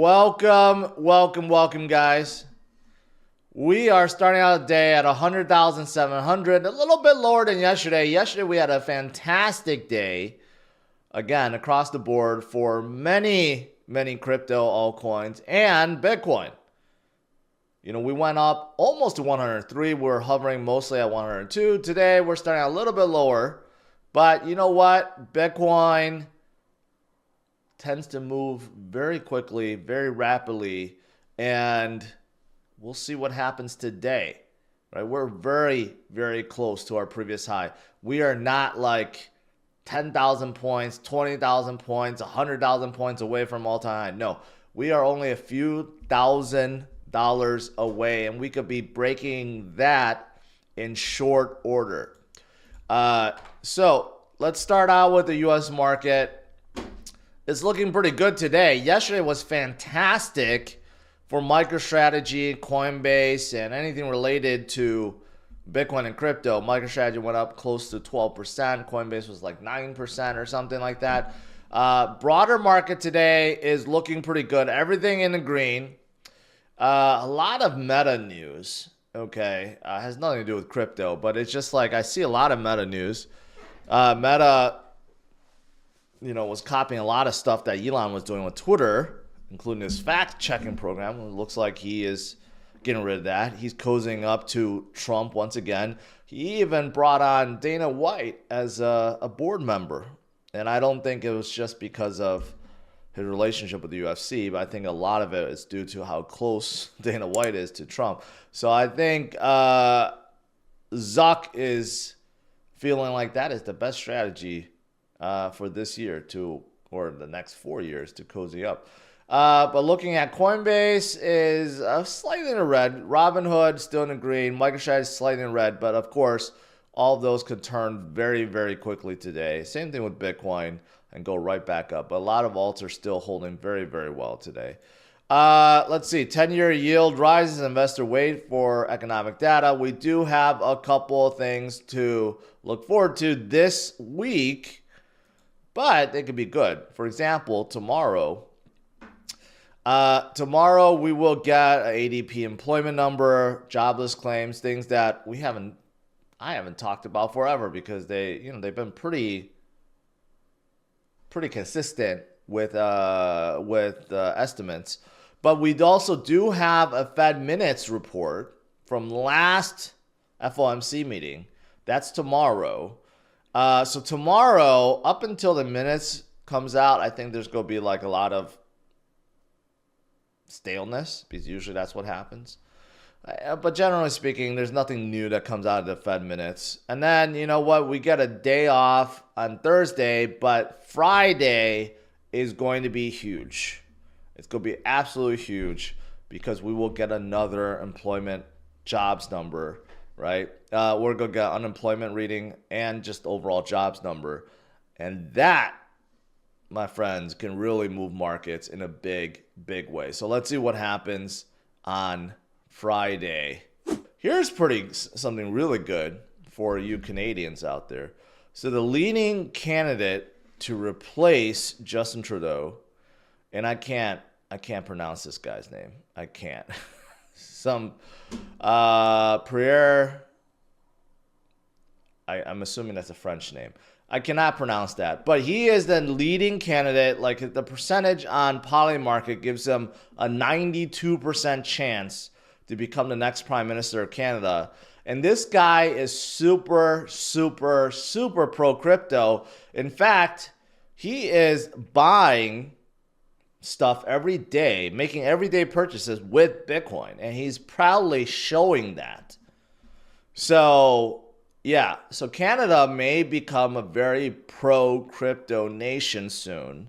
Welcome, guys. We are starting out the day at 100,700, a little bit lower than yesterday. Yesterday, we had a fantastic day, again, across the board for many crypto altcoins and Bitcoin. You know, we went up almost to 103. We're hovering mostly at 102. Today, we're starting out a little bit lower. But you know what? Bitcoin tends to move very quickly, very rapidly, and we'll see what happens today. Right? We're very close to our previous high. We are not like 10,000 points, 20,000 points, 100,000 points away from all-time high. No, we are only a few $1,000s away, and we could be breaking that in short order. So let's start out with the U.S. market. It's looking pretty good today. Yesterday was fantastic for MicroStrategy, Coinbase, and anything related to Bitcoin and crypto. MicroStrategy went up close to 12%. Coinbase was like 9% or something like that. Broader market today is looking pretty good. Everything in the green. A lot of meta news. Okay, has nothing to do with crypto, but it's just like I see a lot of meta news. Meta, was copying a lot of stuff that Elon was doing with Twitter, including his fact-checking program. It looks like he is getting rid of that. He's cozying up to Trump once again. He even brought on Dana White as a board member. And I don't think it was just because of his relationship with the UFC, but I think a lot of it is due to how close Dana White is to Trump. So I think Zuck is feeling like that is the best strategy for this year or the next 4 years to cozy up. But looking at Coinbase is slightly in the red. Robinhood still in the green. MicroStrategy is slightly in red. But of course, all of those could turn very quickly today. Same thing with Bitcoin and go right back up. But a lot of alts are still holding very well today. Let's see. 10-year yield rises. Investor wait for economic data. We do have a couple of things to look forward to this week, but they could be good. For example, tomorrow we will get an ADP employment number, jobless claims, things that I haven't talked about forever because they've been pretty consistent with estimates. But we also do have a Fed minutes report from last FOMC meeting. That's tomorrow. So tomorrow, up until the minutes comes out, I think there's going to be like a lot of staleness because usually that's what happens. But generally speaking, there's nothing new that comes out of the Fed minutes. And then, you know what? We get a day off on Thursday, but Friday is going to be huge. It's going to be absolutely huge because we will get another employment jobs number, right? We're going to get unemployment reading and just overall jobs number. And that, my friends, can really move markets in a big way. So let's see what happens on Friday. Here's something really good for you Canadians out there. So the leading candidate to replace Justin Trudeau, and I can't pronounce this guy's name. I can't. Pierre. I'm assuming that's a French name. I cannot pronounce that, but he is the leading candidate. Like the percentage on Polymarket gives him a 92% chance to become the next Prime Minister of Canada. And this guy is super pro crypto. In fact, he is buying stuff every day, making everyday purchases with Bitcoin, and he's proudly showing that. So yeah, so Canada may become a very pro-crypto nation soon.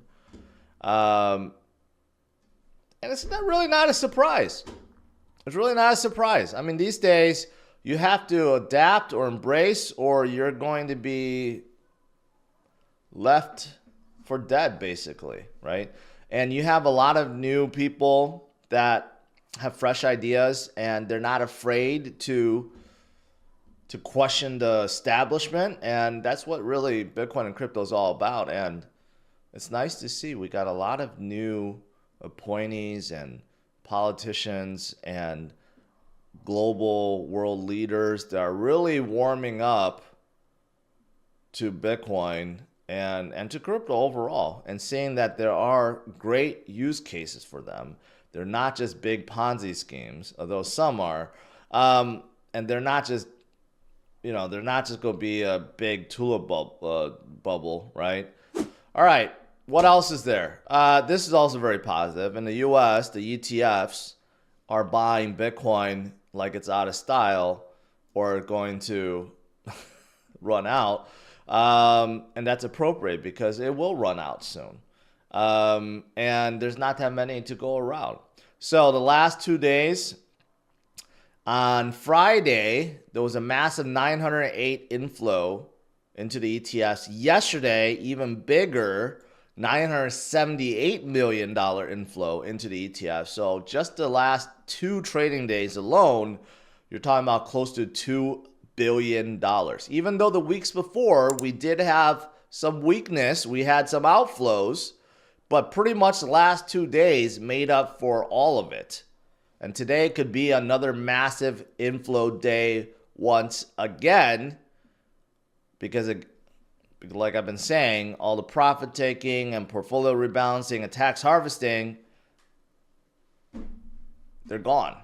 And it's really not a surprise. It's really not a surprise. I mean, these days, you have to adapt or embrace, or you're going to be left for dead, basically, right? And you have a lot of new people that have fresh ideas, and they're not afraid to question the establishment, and that's what really Bitcoin and crypto is all about. And it's nice to see we got a lot of new appointees and politicians and global world leaders that are really warming up to Bitcoin and to crypto overall, and seeing that there are great use cases for them. They're not just big Ponzi schemes, although some are, and they're not just, they're not just going to be a big tulip bubble, right? All right, what else is there? This is also very positive. In the U.S., the ETFs are buying Bitcoin like it's out of style or going to run out. And that's appropriate because it will run out soon. And there's not that many to go around. So the last 2 days, on Friday, there was a massive 908 inflow into the ETFs. Yesterday, even bigger, $978 million inflow into the ETF. So just the last 2 trading days alone, you're talking about close to $2 billion. Even though the weeks before we did have some weakness, we had some outflows, but pretty much the last 2 days made up for all of it. And today could be another massive inflow day once again, because like I've been saying, all the profit taking and portfolio rebalancing and tax harvesting, they're gone.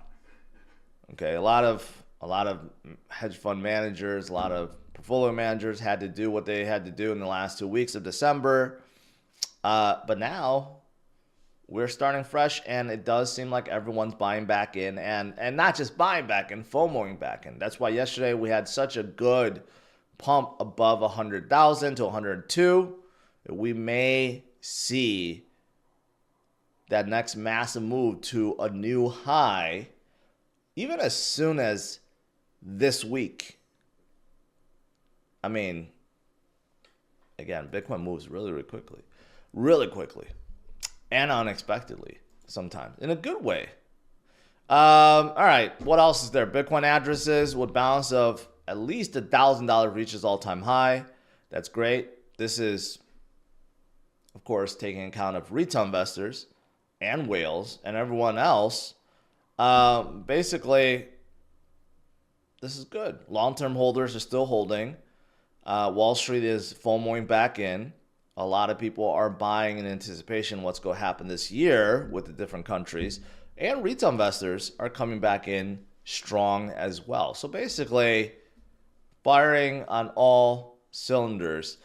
Okay, a lot of hedge fund managers, a lot of portfolio managers had to do what they had to do in the last 2 weeks of December. But now we're starting fresh, and it does seem like everyone's buying back in, and not just buying back in, FOMOing back in. That's why yesterday we had such a good pump above 100,000 to 102. We may see that next massive move to a new high even as soon as this week. I mean, again, Bitcoin moves really quickly, and unexpectedly sometimes, in a good way. All right, what else is there? Bitcoin addresses with balance of at least $1,000 reaches all-time high. That's great. This is, of course, taking account of retail investors and whales and everyone else. Basically, this is good. Long-term holders are still holding. Wall Street is FOMOing back in. A lot of people are buying in anticipation of what's going to happen this year with the different countries. And retail investors are coming back in strong as well. So basically, firing on all cylinders.